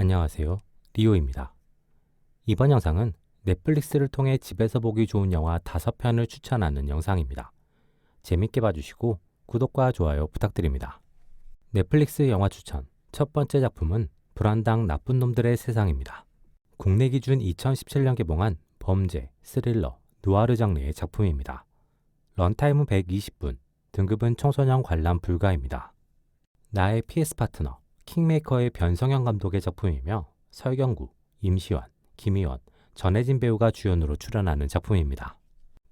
안녕하세요. 리오입니다. 이번 영상은 넷플릭스를 통해 집에서 보기 좋은 영화 5편을 추천하는 영상입니다. 재밌게 봐주시고 구독과 좋아요 부탁드립니다. 넷플릭스 영화 추천 첫 번째 작품은 불안당 나쁜 놈들의 세상입니다. 국내 기준 2017년 개봉한 범죄, 스릴러, 누아르 장르의 작품입니다. 런타임은 120분, 등급은 청소년 관람 불가입니다. 나의 PS 파트너 킹메이커의 변성현 감독의 작품이며 설경구, 임시완, 김희원, 전혜진 배우가 주연으로 출연하는 작품입니다.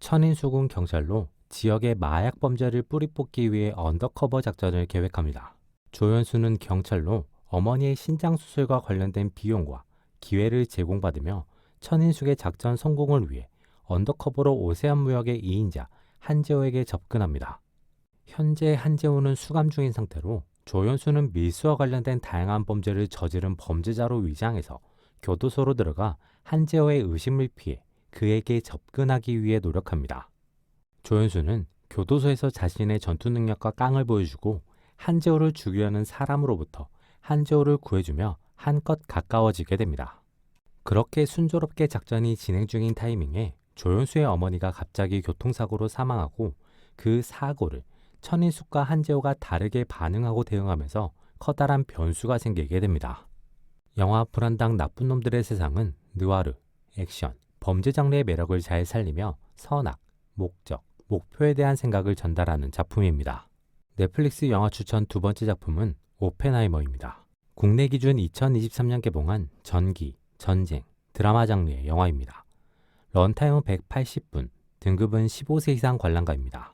천인수군 경찰로 지역의 마약 범죄를 뿌리 뽑기 위해 언더커버 작전을 계획합니다. 조연수는 경찰로 어머니의 신장 수술과 관련된 비용과 기회를 제공받으며 천인숙의 작전 성공을 위해 언더커버로 오세안 무역의 2인자 한재호에게 접근합니다. 현재 한재호는 수감 중인 상태로 조연수는 밀수와 관련된 다양한 범죄를 저지른 범죄자로 위장해서 교도소로 들어가 한재호의 의심을 피해 그에게 접근하기 위해 노력합니다. 조연수는 교도소에서 자신의 전투 능력과 깡을 보여주고 한재호를 죽이려는 사람으로부터 한재호를 구해주며 한껏 가까워지게 됩니다. 그렇게 순조롭게 작전이 진행 중인 타이밍에 조연수의 어머니가 갑자기 교통사고로 사망하고 그 사고를 천인숙과 한재호가 다르게 반응하고 대응하면서 커다란 변수가 생기게 됩니다. 영화 불안당 나쁜 놈들의 세상은 느와르, 액션, 범죄 장르의 매력을 잘 살리며 선악, 목적, 목표에 대한 생각을 전달하는 작품입니다. 넷플릭스 영화 추천 두 번째 작품은 오펜하이머입니다. 국내 기준 2023년 개봉한 전기, 전쟁, 드라마 장르의 영화입니다. 런타임은 180분, 등급은 15세 이상 관람가입니다.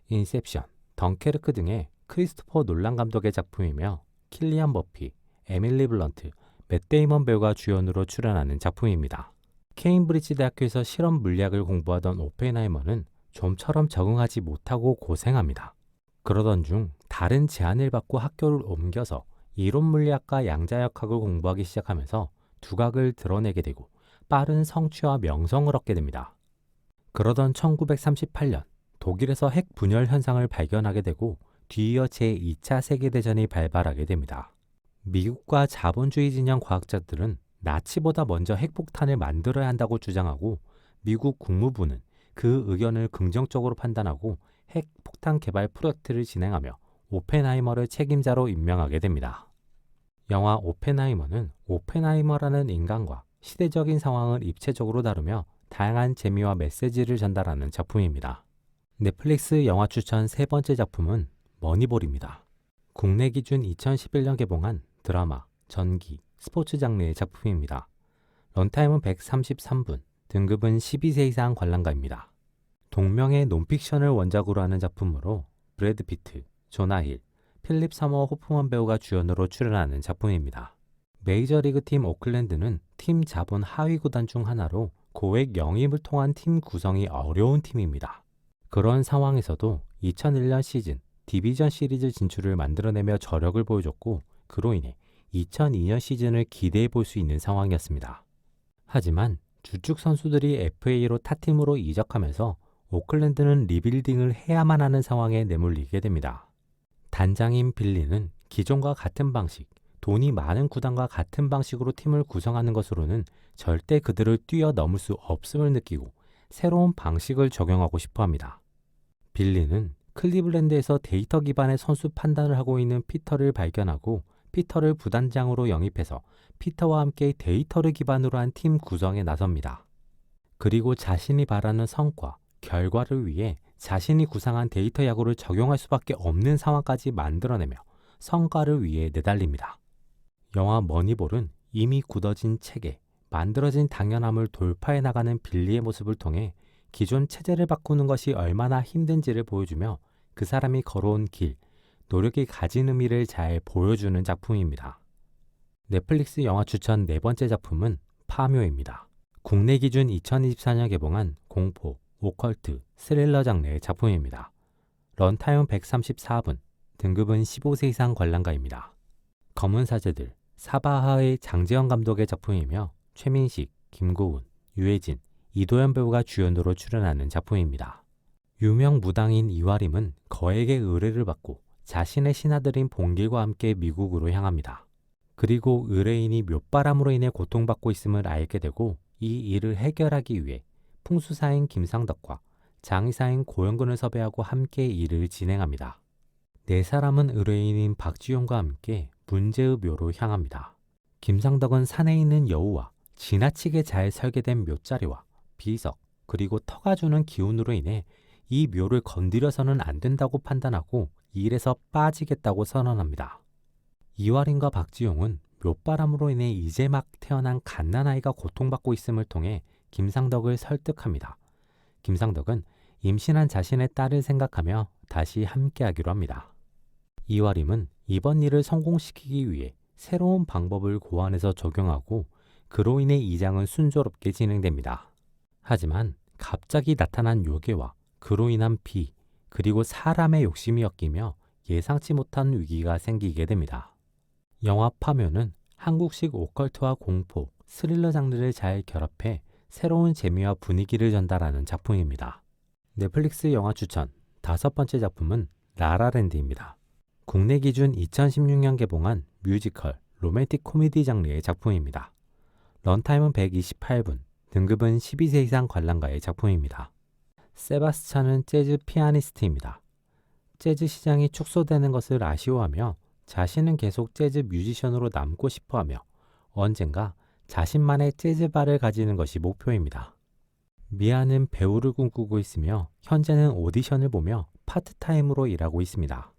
인셉션, 덩케르크 등의 크리스토퍼 놀란 감독의 작품이며 킬리안 머피, 에밀리 블런트, 맷 데이먼 배우가 주연으로 출연하는 작품입니다. 케임브리지 대학교에서 실험 물리학을 공부하던 오펜하이머는 좀처럼 적응하지 못하고 고생합니다. 그러던 중 다른 제안을 받고 학교를 옮겨서 이론 물리학과 양자역학을 공부하기 시작하면서 두각을 드러내게 되고 빠른 성취와 명성을 얻게 됩니다. 그러던 1938년 독일에서 핵 분열 현상을 발견하게 되고 뒤이어 제2차 세계대전이 발발하게 됩니다. 미국과 자본주의 진영 과학자들은 나치보다 먼저 핵폭탄을 만들어야 한다고 주장하고 미국 국무부는 그 의견을 긍정적으로 판단하고 핵폭탄 개발 프로젝트를 진행하며 오펜하이머를 책임자로 임명하게 됩니다. 영화 오펜하이머는 오펜하이머라는 인간과 시대적인 상황을 입체적으로 다루며 다양한 재미와 메시지를 전달하는 작품입니다. 넷플릭스 영화 추천 세 번째 작품은 머니볼입니다. 국내 기준 2011년 개봉한 드라마, 전기, 스포츠 장르의 작품입니다. 런타임은 133분, 등급은 12세 이상 관람가입니다. 동명의 논픽션을 원작으로 하는 작품으로 브래드 피트, 조나 힐, 필립 서머 호프먼 배우가 주연으로 출연하는 작품입니다. 메이저리그 팀 오클랜드는 팀 자본 하위 구단 중 하나로 고액 영입을 통한 팀 구성이 어려운 팀입니다. 그런 상황에서도 2001년 시즌 디비전 시리즈 진출을 만들어내며 저력을 보여줬고 그로 인해 2002년 시즌을 기대해 볼 수 있는 상황이었습니다. 하지만 주축 선수들이 FA로 타팀으로 이적하면서 오클랜드는 리빌딩을 해야만 하는 상황에 내몰리게 됩니다. 단장인 빌리는 기존과 같은 방식, 돈이 많은 구단과 같은 방식으로 팀을 구성하는 것으로는 절대 그들을 뛰어넘을 수 없음을 느끼고 새로운 방식을 적용하고 싶어 합니다. 빌리는 클리블랜드에서 데이터 기반의 선수 판단을 하고 있는 피터를 발견하고 피터를 부단장으로 영입해서 피터와 함께 데이터를 기반으로 한 팀 구성에 나섭니다. 그리고 자신이 바라는 성과, 결과를 위해 자신이 구상한 데이터 야구를 적용할 수밖에 없는 상황까지 만들어내며 성과를 위해 내달립니다. 영화 머니볼은 이미 굳어진 체계, 만들어진 당연함을 돌파해 나가는 빌리의 모습을 통해 기존 체제를 바꾸는 것이 얼마나 힘든지를 보여주며 그 사람이 걸어온 길, 노력이 가진 의미를 잘 보여주는 작품입니다. 넷플릭스 영화 추천 네 번째 작품은 파묘입니다. 국내 기준 2024년 개봉한 공포, 오컬트, 스릴러 장르의 작품입니다. 런타임은 134분, 등급은 15세 이상 관람가입니다. 검은 사제들, 사바하의 장재현 감독의 작품이며 최민식, 김고은, 유해진, 이도현 배우가 주연으로 출연하는 작품입니다. 유명 무당인 이화림은 거액의 의뢰를 받고 자신의 신하들인 봉길과 함께 미국으로 향합니다. 그리고 의뢰인이 묘바람으로 인해 고통받고 있음을 알게 되고 이 일을 해결하기 위해 풍수사인 김상덕과 장의사인 고영근을 섭외하고 함께 일을 진행합니다. 네 사람은 의뢰인인 박지용과 함께 문제의 묘로 향합니다. 김상덕은 산에 있는 여우와 지나치게 잘 설계된 묘자리와 비석 그리고 터가 주는 기운으로 인해 이 묘를 건드려서는 안 된다고 판단하고 일에서 빠지겠다고 선언합니다. 이화린과 박지용은 묘바람으로 인해 이제 막 태어난 갓난아이가 고통받고 있음을 통해 김상덕을 설득합니다. 김상덕은 임신한 자신의 딸을 생각하며 다시 함께하기로 합니다. 이화림은 이번 일을 성공시키기 위해 새로운 방법을 고안해서 적용하고 그로 인해 이장은 순조롭게 진행됩니다. 하지만 갑자기 나타난 요괴와 그로 인한 비 그리고 사람의 욕심이 엮이며 예상치 못한 위기가 생기게 됩니다. 영화 파묘는 한국식 오컬트와 공포, 스릴러 장르를 잘 결합해 새로운 재미와 분위기를 전달하는 작품입니다. 넷플릭스 영화 추천 5번째 작품은 라라랜드입니다. 국내 기준 2016년 개봉한 뮤지컬, 로맨틱 코미디 장르의 작품입니다. 런타임은 128분, 등급은 12세 이상 관람가의 작품입니다. 세바스찬은 재즈 피아니스트입니다. 재즈 시장이 축소되는 것을 아쉬워하며 자신은 계속 재즈 뮤지션으로 남고 싶어하며 언젠가 자신만의 재즈바를 가지는 것이 목표입니다. 미아는 배우를 꿈꾸고 있으며 현재는 오디션을 보며 파트타임으로 일하고 있습니다.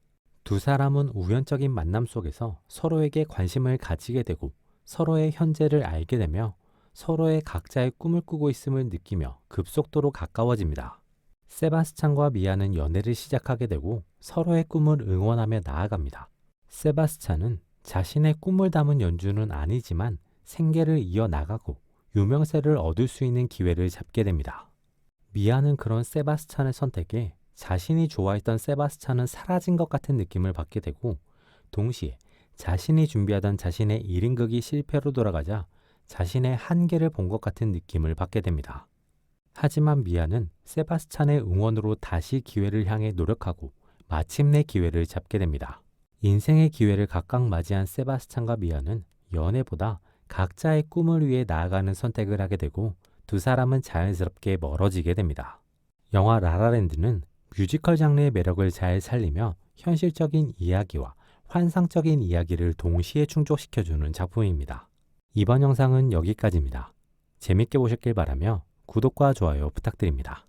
두 사람은 우연적인 만남 속에서 서로에게 관심을 가지게 되고 서로의 현재를 알게 되며 서로의 각자의 꿈을 꾸고 있음을 느끼며 급속도로 가까워집니다. 세바스찬과 미아는 연애를 시작하게 되고 서로의 꿈을 응원하며 나아갑니다. 세바스찬은 자신의 꿈을 담은 연주는 아니지만 생계를 이어나가고 유명세를 얻을 수 있는 기회를 잡게 됩니다. 미아는 그런 세바스찬의 선택에 자신이 좋아했던 세바스찬은 사라진 것 같은 느낌을 받게 되고 동시에 자신이 준비하던 자신의 1인극이 실패로 돌아가자 자신의 한계를 본 것 같은 느낌을 받게 됩니다. 하지만 미아는 세바스찬의 응원으로 다시 기회를 향해 노력하고 마침내 기회를 잡게 됩니다. 인생의 기회를 각각 맞이한 세바스찬과 미아는 연애보다 각자의 꿈을 위해 나아가는 선택을 하게 되고 두 사람은 자연스럽게 멀어지게 됩니다. 영화 라라랜드는 뮤지컬 장르의 매력을 잘 살리며 현실적인 이야기와 환상적인 이야기를 동시에 충족시켜주는 작품입니다. 이번 영상은 여기까지입니다. 재밌게 보셨길 바라며 구독과 좋아요 부탁드립니다.